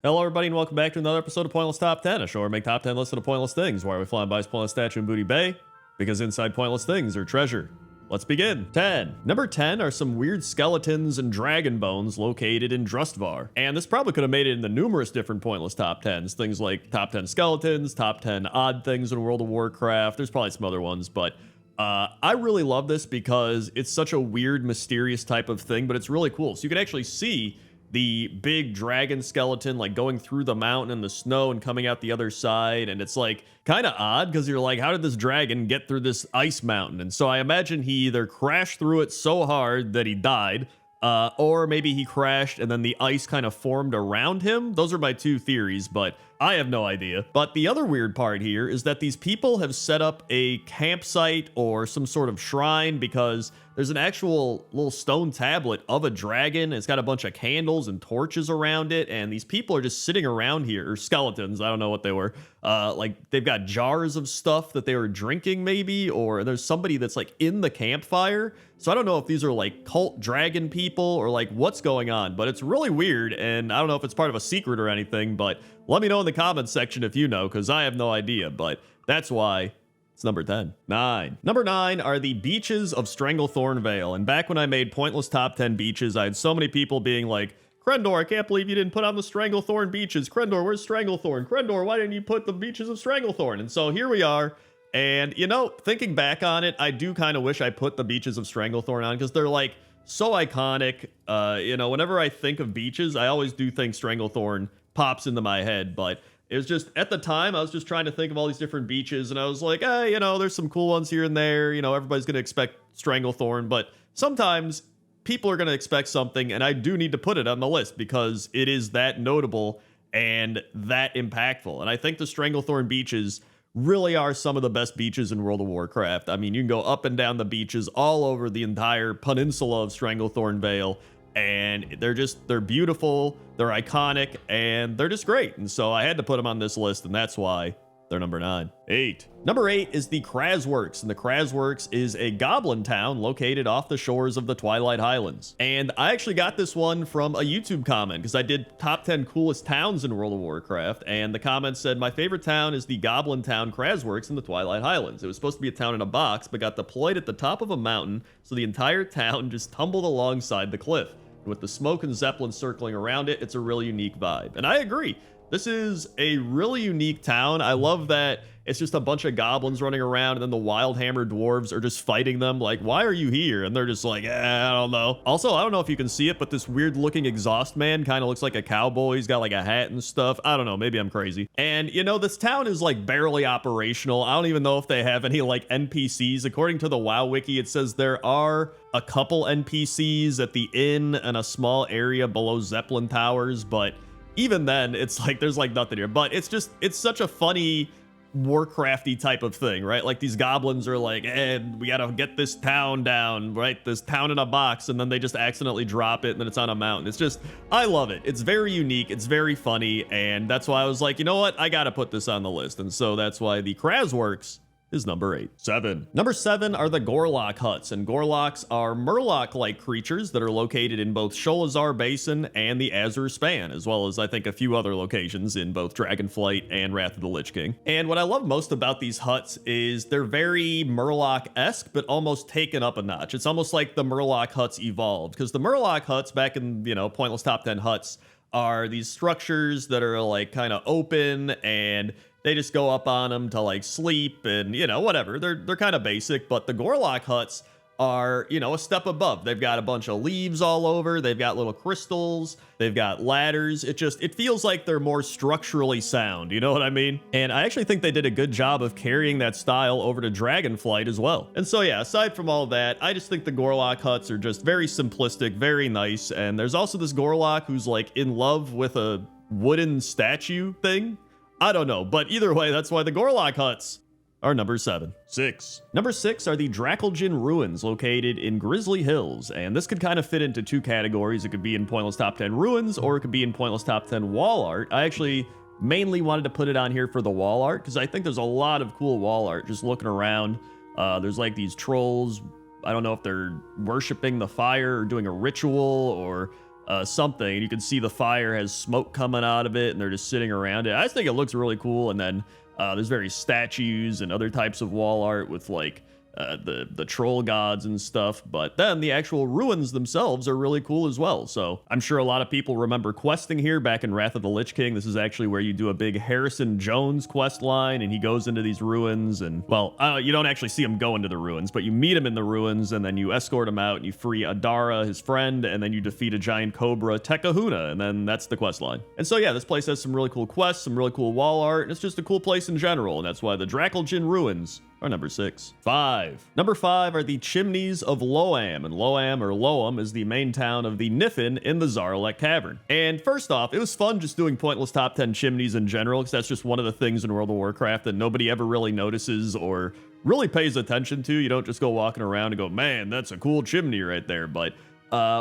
Hello, everybody, and welcome back to another episode of Pointless Top 10, a show where we make top 10 lists of pointless things. Why are we flying by Pointless Statue in Booty Bay? Because inside pointless things are treasure. Let's begin. 10. Number 10 are some weird skeletons and dragon bones located in Drustvar. And this probably could have made it into numerous different pointless top 10s. Things like top 10 skeletons, top 10 odd things in World of Warcraft. There's probably some other ones, but I really love this because it's such a weird, mysterious type of thing, but it's really cool. So you can actually see the big dragon skeleton like going through the mountain in the snow and coming out the other side, and it's like kind of odd because you're like, how did this dragon get through this ice mountain? And so I imagine he either crashed through it so hard that he died, or maybe he crashed and then the ice kind of formed around him. Those are my two theories, but I have no idea. But the other weird part here is that these people have set up a campsite or some sort of shrine because there's an actual little stone tablet of a dragon. It's got a bunch of candles and torches around it, and these people are just sitting around here, or skeletons, I don't know what they were. Like they've got jars of stuff that they were drinking maybe, or there's somebody that's like in the campfire. So I don't know if these are like cult dragon people or like what's going on, but it's really weird, and I don't know if it's part of a secret or anything, but let me know in the comments section if you know, because I have no idea, but that's why it's number 10. 9. Number 9 are the beaches of Stranglethorn Vale. And back when I made pointless top 10 beaches, I had so many people being like, Crendor, I can't believe you didn't put on the Stranglethorn beaches. Crendor, where's Stranglethorn? Crendor, why didn't you put the beaches of Stranglethorn? And so here we are. And, you know, thinking back on it, I do kind of wish I put the beaches of Stranglethorn on because they're like so iconic. You know, whenever I think of beaches, I always do think Stranglethorn pops into my head, but it was just, at the time, I was just trying to think of all these different beaches, and I was like, hey, you know, there's some cool ones here and there, you know, everybody's going to expect Stranglethorn, but sometimes people are going to expect something, and I do need to put it on the list because it is that notable and that impactful, and I think the Stranglethorn beaches really are some of the best beaches in World of Warcraft. I mean, you can go up and down the beaches all over the entire peninsula of Stranglethorn Vale, and they're beautiful, they're iconic, and they're just great. And so I had to put them on this list, and that's why they're number 9. 8. Number 8 is the Krasworks, and the Krasworks is a goblin town located off the shores of the Twilight Highlands. And I actually got this one from a YouTube comment because I did top 10 coolest towns in World of Warcraft, and the comment said, my favorite town is the goblin town Krasworks in the Twilight Highlands. It was supposed to be a town in a box, but got deployed at the top of a mountain, so the entire town just tumbled alongside the cliff. With the smoke and zeppelin circling around it, it's a really unique vibe. And I agree. This is a really unique town. I love that it's just a bunch of goblins running around, and then the Wildhammer dwarves are just fighting them. Like, why are you here? And they're just like, I don't know. Also, I don't know if you can see it, but this weird looking exhaust man kind of looks like a cowboy. He's got like a hat and stuff. I don't know. Maybe I'm crazy. And you know, this town is like barely operational. I don't even know if they have any like NPCs. According to the WoW wiki, it says there are a couple NPCs at the inn and a small area below Zeppelin Towers, but even then, it's like there's like nothing here. But it's such a funny Warcrafty type of thing, right? Like these goblins are like, we gotta get this town down, right? This town in a box, and then they just accidentally drop it, and then it's on a mountain. It's just, I love it. It's very unique. It's very funny, and that's why I was like, you know what? I gotta put this on the list, and so that's why the Krasworks is number 8. 7. Number 7 are the Gorlock huts, and Gorlocks are Murloc-like creatures that are located in both Sholazar Basin and the Azure Span, as well as I think a few other locations in both Dragonflight and Wrath of the Lich King. And what I love most about these huts is they're very Murloc-esque, but almost taken up a notch. It's almost like the Murloc huts evolved, because the Murloc huts back in, you know, pointless top 10 huts are these structures that are like kind of open, and they just go up on them to like sleep and, you know, whatever. They're kind of basic, but the Gorlock huts are, you know, a step above. They've got a bunch of leaves all over. They've got little crystals. They've got ladders. It feels like they're more structurally sound. You know what I mean? And I actually think they did a good job of carrying that style over to Dragonflight as well. And so, yeah, aside from all that, I just think the Gorlock huts are just very simplistic, very nice. And there's also this Gorlock who's like in love with a wooden statue thing. I don't know, but either way, that's why the Gorlock huts are number 7. 6. Number 6 are the Drakelgen Ruins located in Grizzly Hills, and this could kind of fit into two categories. It could be in Pointless Top 10 Ruins, or it could be in Pointless Top 10 Wall Art. I actually mainly wanted to put it on here for the wall art, because I think there's a lot of cool wall art just looking around. There's like these trolls. I don't know if they're worshiping the fire or doing a ritual, or something, and you can see the fire has smoke coming out of it, and they're just sitting around it. I just think it looks really cool. And then there's various statues and other types of wall art with like the troll gods and stuff, but then the actual ruins themselves are really cool as well. So I'm sure a lot of people remember questing here back in Wrath of the Lich King. This is actually where you do a big Harrison Jones quest line, and he goes into these ruins, and well, you don't actually see him go into the ruins, but you meet him in the ruins, and then you escort him out, and you free Adara, his friend, and then you defeat a giant cobra, Tekahuna, and then that's the quest line. And so yeah, this place has some really cool quests, some really cool wall art, and it's just a cool place in general, and that's why the Drakeljin ruins are number 6. 5. Number 5 are the Chimneys of Loam, and Loam or Loam is the main town of the Niffin in the Zaralek Cavern. And first off, it was fun just doing pointless top 10 chimneys in general, because that's just one of the things in World of Warcraft that nobody ever really notices or really pays attention to. You don't just go walking around and go, man, that's a cool chimney right there. But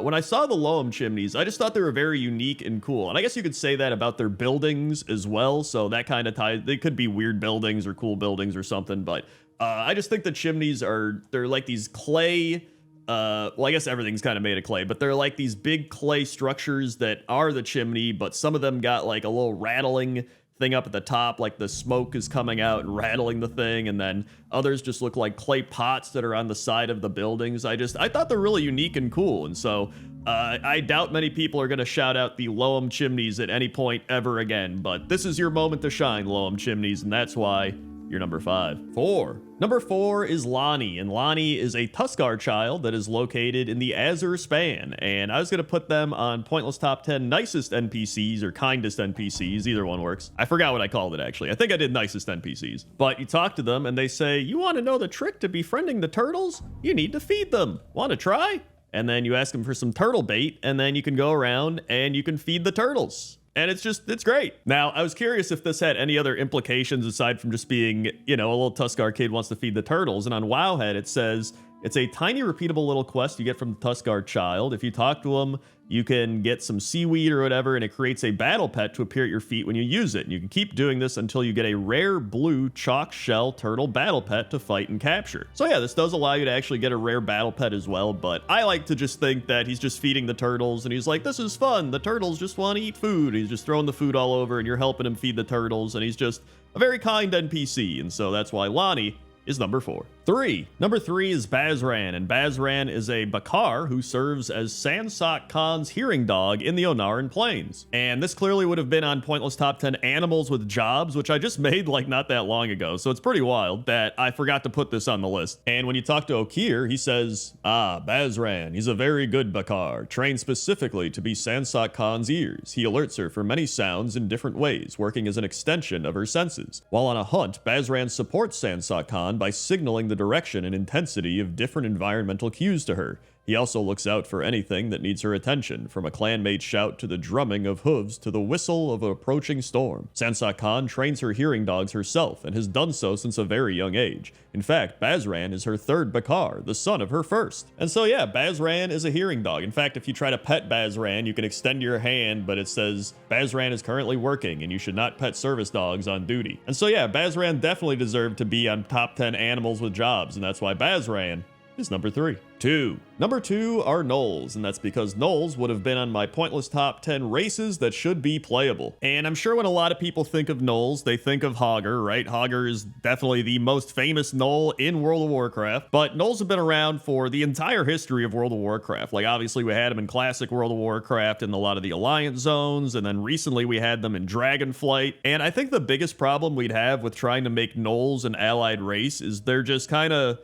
when I saw the Loam chimneys, I just thought they were very unique and cool. And I guess you could say that about their buildings as well. So that kind of ties, they could be weird buildings or cool buildings or something, but I just think the chimneys they're like these clay, well, I guess everything's kind of made of clay, but they're like these big clay structures that are the chimney, but some of them got like a little rattling thing up at the top, like the smoke is coming out and rattling the thing, and then others just look like clay pots that are on the side of the buildings. I thought they're really unique and cool, and so I doubt many people are going to shout out the Loam chimneys at any point ever again, but this is your moment to shine, Loam chimneys, and that's why you're number 5. 4. Number 4 is Lonnie, and Lonnie is a Tuskar child that is located in the Azure Span, and I was going to put them on Pointless Top 10 Nicest NPCs or Kindest NPCs, either one works. I forgot what I called it actually. I think I did Nicest NPCs. But you talk to them and they say, you want to know the trick to befriending the turtles? You need to feed them. Want to try? And then you ask them for some turtle bait, and then you can go around and you can feed the turtles. And it's great. Now, I was curious if this had any other implications aside from just being, you know, a little Tuskar kid wants to feed the turtles. And on Wowhead, it says, it's a tiny, repeatable little quest you get from the Tuskar child. If you talk to him, you can get some seaweed or whatever, and it creates a battle pet to appear at your feet when you use it. And you can keep doing this until you get a rare blue chalk shell turtle battle pet to fight and capture. So yeah, this does allow you to actually get a rare battle pet as well, but I like to just think that he's just feeding the turtles, and he's like, this is fun. The turtles just want to eat food. He's just throwing the food all over, and you're helping him feed the turtles, and he's just a very kind NPC, and so that's why Lonnie is number 4. 3. Number 3 is Bazran, and Bazran is a Bakar who serves as Sansok Khan's hearing dog in the Onaran Plains. And this clearly would have been on Pointless Top 10 Animals with Jobs, which I just made like not that long ago, so it's pretty wild that I forgot to put this on the list. And when you talk to Okir, he says, Bazran, he's a very good Bakar, trained specifically to be Sansok Khan's ears. He alerts her for many sounds in different ways, working as an extension of her senses. While on a hunt, Bazran supports Sansok Khan by signaling the direction and intensity of different environmental cues to her. He also looks out for anything that needs her attention, from a clanmate shout to the drumming of hooves to the whistle of an approaching storm. Sansok Khan trains her hearing dogs herself and has done so since a very young age. In fact, Bazran is her 3rd Bakar, the son of her 1st. And so yeah, Bazran is a hearing dog. In fact, if you try to pet Bazran, you can extend your hand, but it says Bazran is currently working and you should not pet service dogs on duty. And so yeah, Bazran definitely deserved to be on top 10 Animals with Jobs, and that's why Bazran is number 3. 2. Number 2 are Gnolls, and that's because Gnolls would have been on my Pointless Top 10 races that should be playable. And I'm sure when a lot of people think of Gnolls, they think of Hogger, right? Hogger is definitely the most famous Gnoll in World of Warcraft, but Gnolls have been around for the entire history of World of Warcraft. Like, obviously, we had them in Classic World of Warcraft and a lot of the Alliance zones, and then recently we had them in Dragonflight. And I think the biggest problem we'd have with trying to make Gnolls an allied race is they're just kind of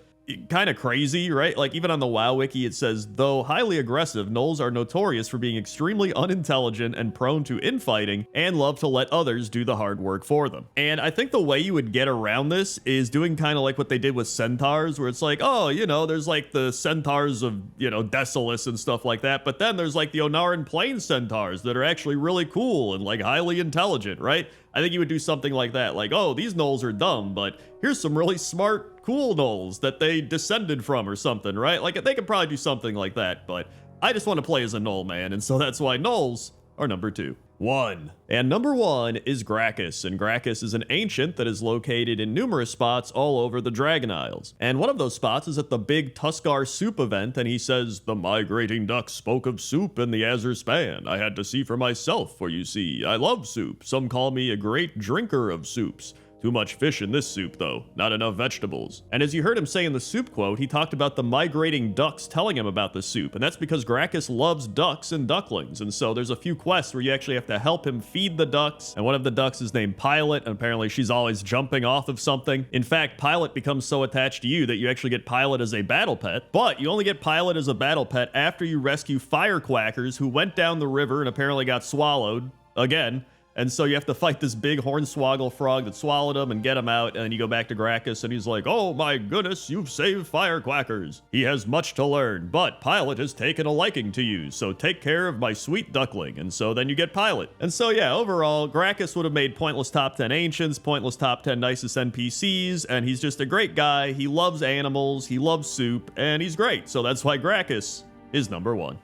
crazy, right? Like, even on the WoW wiki, it says, though highly aggressive, Gnolls are notorious for being extremely unintelligent and prone to infighting and love to let others do the hard work for them. And I think the way you would get around this is doing kind of like what they did with centaurs, where it's like, oh, you know, there's like the centaurs of, you know, Desolus and stuff like that, but then there's like the Onaran Plains centaurs that are actually really cool and like highly intelligent, right? I think you would do something like that, like, oh, these Gnolls are dumb, but here's some really smart, cool Gnolls that they descended from or something, right? Like, they could probably do something like that, but I just want to play as a Gnoll, man, and so that's why Gnolls are number 2. 1. And number 1 is Gracchus, and Gracchus is an ancient that is located in numerous spots all over the Dragon Isles. And one of those spots is at the big Tuskarr soup event, and he says, "The migrating duck spoke of soup in the azure span. I had to see for myself, for you see, I love soup. Some call me a great drinker of soups. Too much fish in this soup, though. Not enough vegetables." And as you heard him say in the soup quote, he talked about the migrating ducks telling him about the soup. And that's because Gracchus loves ducks and ducklings. And so there's a few quests where you actually have to help him feed the ducks. And one of the ducks is named Pilot. And apparently she's always jumping off of something. In fact, Pilot becomes so attached to you that you actually get Pilot as a battle pet. But you only get Pilot as a battle pet after you rescue firequackers who went down the river and apparently got swallowed again. And so you have to fight this big hornswoggle frog that swallowed him and get him out, and then you go back to Gracchus, and he's like, "Oh my goodness, you've saved firequackers. He has much to learn, but Pilot has taken a liking to you, so take care of my sweet duckling." And so then you get Pilot. And so yeah, overall, Gracchus would have made pointless top 10 ancients, pointless top 10 nicest NPCs, and he's just a great guy. He loves animals, he loves soup, and he's great. So that's why Gracchus is number 1.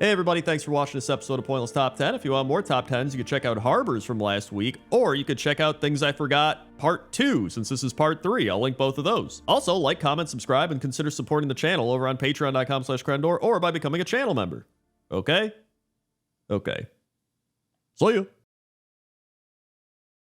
Hey everybody, thanks for watching this episode of Pointless Top 10. If you want more top 10s, you can check out Harbors from last week, or you could check out Things I Forgot Part 2, since this is Part 3. I'll link both of those. Also, like, comment, subscribe, and consider supporting the channel over on patreon.com/Wowcrendor or by becoming a channel member. Okay? Okay. See ya.